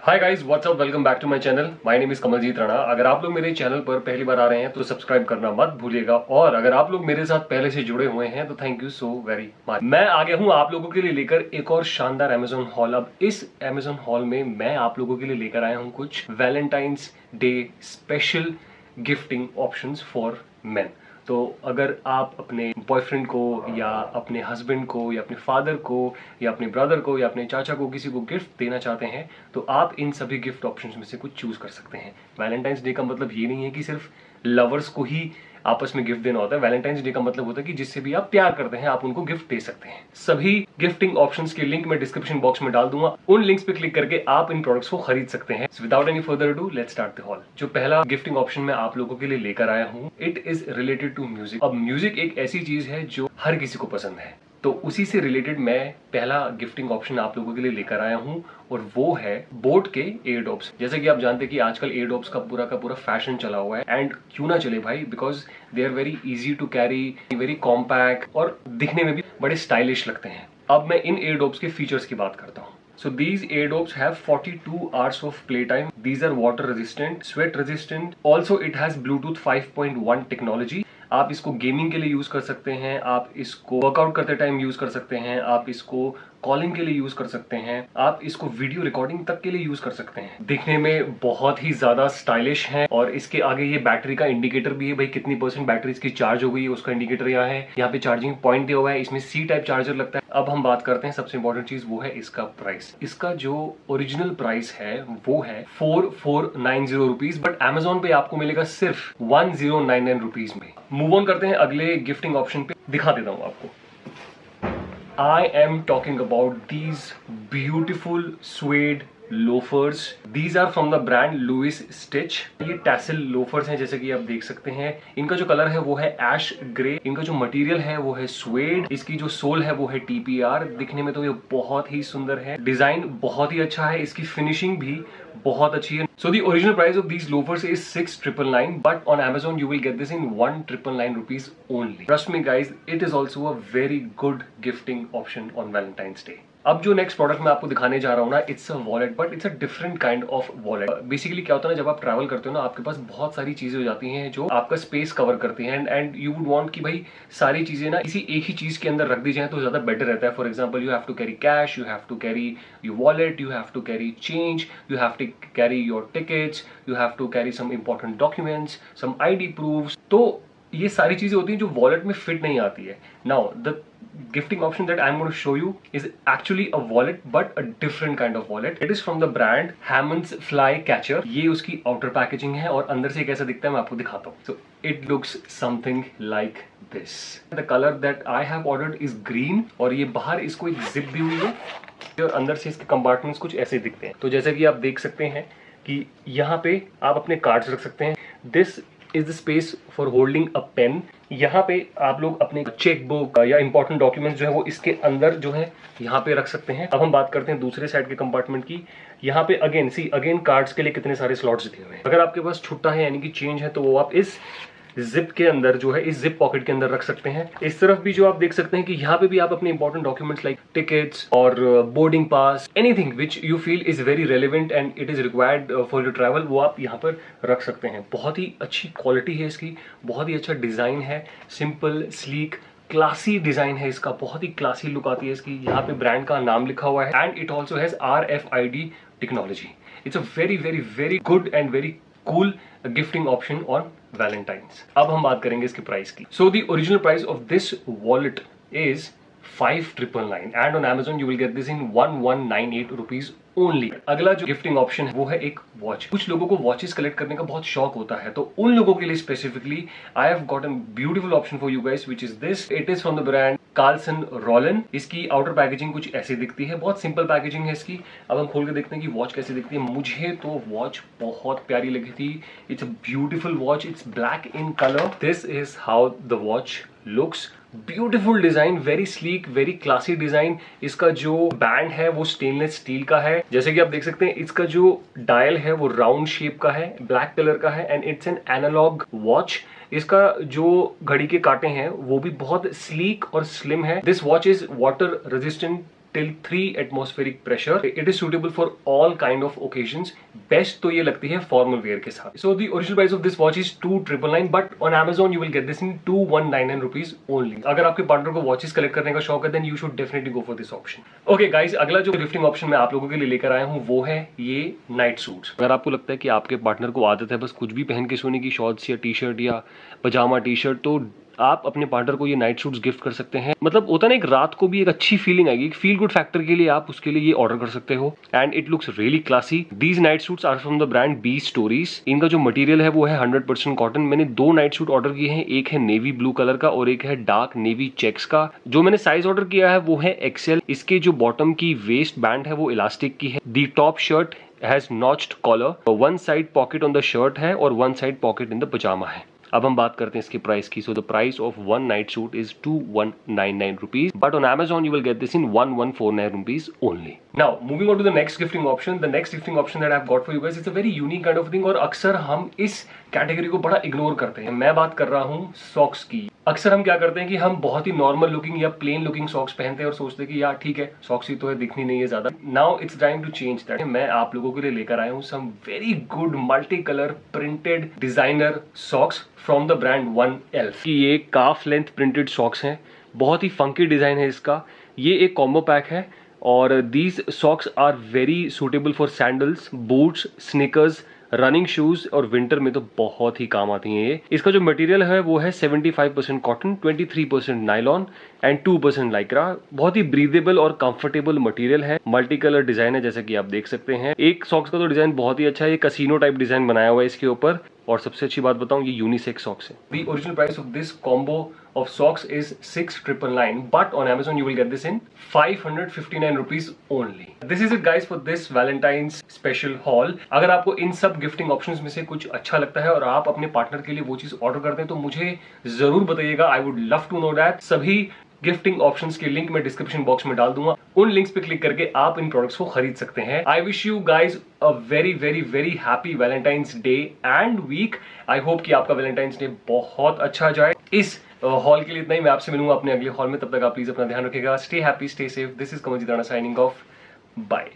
Hi guys, what's up, welcome back to my channel. My name is Kamaljeet Rana. अगर आप लोग मेरे चैनल पर पहली बार आ रहे हैं तो सब्सक्राइब करना मत भूलिएगा, और अगर आप लोग मेरे साथ पहले से जुड़े हुए हैं तो thank you so very much. मैं आ गया हूं आप लोगों के लिए लेकर एक और शानदार अमेजोन हॉल। अब इस अमेजोन हॉल में मैं आप लोगों के लिए लेकर आया हूं कुछ Valentine's day special gifting options for main. तो अगर आप अपने बॉयफ्रेंड को या अपने हस्बैंड को या अपने फादर को या अपने ब्रदर को या अपने चाचा को किसी को गिफ्ट देना चाहते हैं तो आप इन सभी गिफ्ट ऑप्शंस में से कुछ चूज कर सकते हैं। वैलेंटाइंस डे का मतलब ये नहीं है कि सिर्फ लवर्स को ही आपस में गिफ्ट देना होता है। वैलेंटाइंस डे का मतलब होता है कि जिससे भी आप प्यार करते हैं आप उनको गिफ्ट दे सकते हैं। सभी गिफ्टिंग ऑप्शंस के लिंक मैं डिस्क्रिप्शन बॉक्स में डाल दूंगा, उन लिंक्स पे क्लिक करके आप इन प्रोडक्ट्स को खरीद सकते हैं। Without any further do, let's start the hall. जो पहला गिफ्टिंग ऑप्शन मैं आप लोगों के लिए लेकर आया हूं, it is related to music. अब म्यूजिक एक ऐसी चीज है जो हर किसी को पसंद है, तो उसी से रिलेटेड मैं पहला गिफ्टिंग ऑप्शन आप लोगों के लिए लेकर आया हूं, और वो है बोट के एयरडॉप्स। जैसे कि आप जानते हैं कि आजकल एयरडॉप्स का पूरा फैशन चला हुआ है, एंड क्यों ना चले भाई, because they are very easy to carry, very compact और दिखने में भी बड़े स्टाइलिश लगते हैं। अब मैं इन एयरडॉप्स के फीचर्स की बात करता हूँ। So these eardrops have 42 hours of playtime. These are water resistant, sweat resistant. Also it has Bluetooth 5.1 technology. आप इसको गेमिंग के लिए यूज कर सकते हैं, आप इसको वर्कआउट करते टाइम यूज कर सकते हैं, आप इसको कॉलिंग के लिए यूज कर सकते हैं, आप इसको वीडियो रिकॉर्डिंग तक के लिए यूज कर सकते हैं। दिखने में बहुत ही ज्यादा स्टाइलिश है, और इसके आगे ये बैटरी का इंडिकेटर भी है, भाई कितनी % बैटरी इसकी चार्ज हो गई है उसका इंडिकेटर यहाँ है। यहाँ पे चार्जिंग पॉइंट दिया हुआ है, इसमें सी टाइप चार्जर लगता है। अब हम बात करते हैं सबसे इंपॉर्टेंट चीज, वो है इसका प्राइस। इसका जो ओरिजिनल प्राइस है वो है 4490 रुपीज, बट अमेजोन पे आपको मिलेगा सिर्फ 1099 रुपीज में। मूव ऑन करते हैं अगले गिफ्टिंग ऑप्शन पे, दिखा देता हूं आपको। I am talking about these beautiful suede loafers. These are from the brand Louis Stitch. ये टैसल लोफर्स हैं, जैसे कि आप देख सकते हैं। इनका जो कलर है वो है ऐश ग्रे, इनका जो मटेरियल है वो है सुएड, इसकी जो सोल है वो है TPR। दिखने में तो ये बहुत ही सुंदर है, डिजाइन बहुत ही अच्छा है, इसकी फिनिशिंग भी बहुत अच्छी है। So the original price of these loafers is 6,999, but on Amazon you will get this in 1,999 rupees only. Trust me guys, it is also a very good gifting option on Valentine's Day. अब जो next product मैं आपको दिखाने जा रहा हूँ ना, it's a wallet, but it's a different kind of wallet. Basically क्या होता है ना, जब आप ट्रैवल करते हो ना, आपके पास बहुत सारी चीजें हो जाती हैं जो आपका स्पेस कवर करती हैं, एंड यू वुड वांट कि भाई सारी चीजें ना किसी एक ही चीज के अंदर रख दी जाए तो ज्यादा बेटर रहता है। For example, you have to carry cash, you have to carry your wallet, you have to carry change, you have to carry your tickets, you have to carry some important documents, some ID proofs. तो ये सारी चीजें होती हैं जो wallet में fit नहीं आती है। Now the gifting option that I'm going to show you is actually a wallet, but a different kind of wallet. It is from the brand Hammond's Fly Catcher. ये उसकी outer packaging है, और अंदर से कैसा दिखता है मैं आपको दिखाता हूँ। So it looks something like this. The color that I have ordered is green, और ये बाहर इसको एक zip दी हुई है, और अंदर से इसके कंपार्टमेंट्स कुछ ऐसे दिखते हैं। तो जैसे कि आप देख सकते हैं कि यहाँ पे आप अपने कार्ड्स रख सकते हैं। This is the space for holding a pen. यहाँ पे आप लोग अपने चेक बुक या इंपॉर्टेंट डॉक्यूमेंट्स जो है वो इसके अंदर जो है यहाँ पे रख सकते हैं। अब हम बात करते हैं दूसरे साइड के कंपार्टमेंट की। यहाँ पे अगेन कार्ड्स के लिए कितने सारे स्लॉट्स दिए हुए हैं। अगर आपके पास छुट्टा है यानी कि चेंज है तो वो आप इस जिप के अंदर जो है, इस जिप पॉकेट के अंदर रख सकते हैं। इस तरफ भी जो आप देख सकते हैं कि यहाँ पे भी आप अपने इंपॉर्टेंट डॉक्यूमेंट्स लाइक टिकट्स और boarding pass, anything which you feel is very relevant and it is required for your travel, वो आप यहाँ पर रख सकते हैं। बहुत ही अच्छी क्वालिटी है इसकी, बहुत ही अच्छा डिजाइन है, सिंपल स्लीक क्लासी डिजाइन है इसका, बहुत ही क्लासी लुक आती है इसकी। यहाँ पे ब्रांड का नाम लिखा हुआ है, and it also has RFID technology. It's a very good and very cool gifting option on Valentine's. अब हम बात करेंगे इसके प्राइस की। So the original price of this wallet is 5,999 and on Amazon you will get this in 1,198 rupees only. अगला जो gifting option है वो है एक वॉच। कुछ लोगों को वॉचेस कलेक्ट करने का बहुत शौक होता है, तो उन लोगों के लिए specifically I have gotten beautiful option for you guys, which is this. It is from the brand Carlton London. इसकी आउटर पैकेजिंग कुछ ऐसी दिखती है, बहुत सिंपल पैकेजिंग है इसकी। अब हम खोल के देखते हैं कि वॉच कैसी दिखती है। मुझे तो वॉच बहुत प्यारी लगी थी। It's a beautiful watch, it's black in colour. This is how the watch looks. Beautiful design, very sleek, very classy design. इसका जो बैंड है वो स्टेनलेस स्टील का है। जैसे कि आप देख सकते हैं इसका जो डायल है वो राउंड शेप का है, ब्लैक कलर का है, and it's an analogue watch. इसका जो घड़ी के कांटे हैं वो भी बहुत स्लीक और स्लिम है। This watch is water resistant till 3 atmospheric pressure. It is suitable for all kind of occasions. Best तो ये लगती है formal wear के साथ. So the original price of this watch is 2,999, but on Amazon you will get this in 2,199 rupees only. अगर आपके partner को watches collect करने का शौक है, then you should definitely go for this option. Okay guys, अगला जो gifting option मैं आप लोगों के लिए लेकर आया हूँ वो है ये नाइट सूट्स. अगर आपको लगता है कि आपके पार्टनर को आदत है बस कुछ भी पहन के सोने की, शॉर्ट्स या टी शर्ट या पजामा टी शर्ट, तो आप अपने पार्टनर को ये नाइट सूट्स गिफ्ट कर सकते हैं. मतलब होता है ना, एक रात को भी एक अच्छी फीलिंग आएगी, एक फील गुड फैक्टर के लिए आप उसके लिए ये ऑर्डर कर सकते हो. And it looks really classy. These night suits are from the brand B Stories. इनका जो मटेरियल है वो है 100% कॉटन. मैंने 2 नाइट सूट ऑर्डर किए हैं, एक है नेवी ब्लू कलर का और एक है डार्क नेवी चेक्स का. जो मैंने साइज ऑर्डर किया है वो है एक्सेल. इसके जो बॉटम की वेस्ट बैंड है वो इलास्टिक की है. The top shirt has notched collar. 1 side pocket on the shirt है और 1 side pocket in the pyjama है. अब हम बात करते हैं इसके प्राइस की. So the price of 1 night suit is 2,199 rupees, but on Amazon you will get this in 1,149 rupees only. Now moving on to the next gifting option. The next gifting option that I've got for you guys, it's a very unique kind of thing और अक्सर हम इस category को बड़ा ignore करते हैं. मैं बात कर रहा हूँ सॉक्स की. अक्सर हम क्या करते हैं कि हम बहुत ही नॉर्मल लुकिंग या प्लेन लुकिंग सॉक्स पहनते हैं और सोचते हैं कि यार ठीक है, सॉक्स ही तो है, दिखनी नहीं है ज्यादा. Now it's time to change that. मैं आप लोगों के लिए लेकर आया हूँ some very good multi colour printed designer socks from the brand 1Elf. ये काफ लेंथ प्रिंटेड सॉक्स हैं. बहुत ही फंकी डिजाइन है इसका. ये एक कॉम्बो पैक है और these socks are very suitable for sandals, boots, sneakers, running shoes और विंटर में तो बहुत ही काम आती हैं ये. इसका जो मटेरियल है वो है 75% कॉटन, 23% नायलॉन एंड 2% लाइक्रा. बहुत ही ब्रीदेबल और कंफर्टेबल मटेरियल है. मल्टी कलर डिजाइन है जैसा कि आप देख सकते हैं. एक सॉक्स का तो डिजाइन बहुत ही अच्छा है, ये कसिनो टाइप डिजाइन बनाया हुआ है इसके ऊपर. और सबसे अच्छी बात बताऊं, ये यूनिसेक्स सॉक्स है. The original price of this combo of socks is 6,999, but on Amazon you will get this in 559 rupees only. This is it guys for this Valentine's special haul. अगर आपको इन सब गिफ्टिंग ऑप्शंस में से कुछ अच्छा लगता है और आप अपने पार्टनर के लिए वो चीज ऑर्डर करते हैं तो मुझे जरूर बताइएगा. I would love to know that. सभी गिफ्टिंग ऑप्शंस के लिंक मैं डिस्क्रिप्शन बॉक्स में डाल दूंगा. उन लिंक्स पे क्लिक करके आप इन प्रोडक्ट्स को खरीद सकते हैं. I wish you guys a very very very happy Valentine's day and week. I hope कि आपका वैलेंटाइंस डे बहुत अच्छा जाए. इस हॉल के लिए इतना ही. मैं आपसे मिलूंगा अपने अगले हॉल में. तब तक आप प्लीज अपना ध्यान रखिएगा. Stay happy, stay safe. This is Kamaljeet Rana signing off. Bye.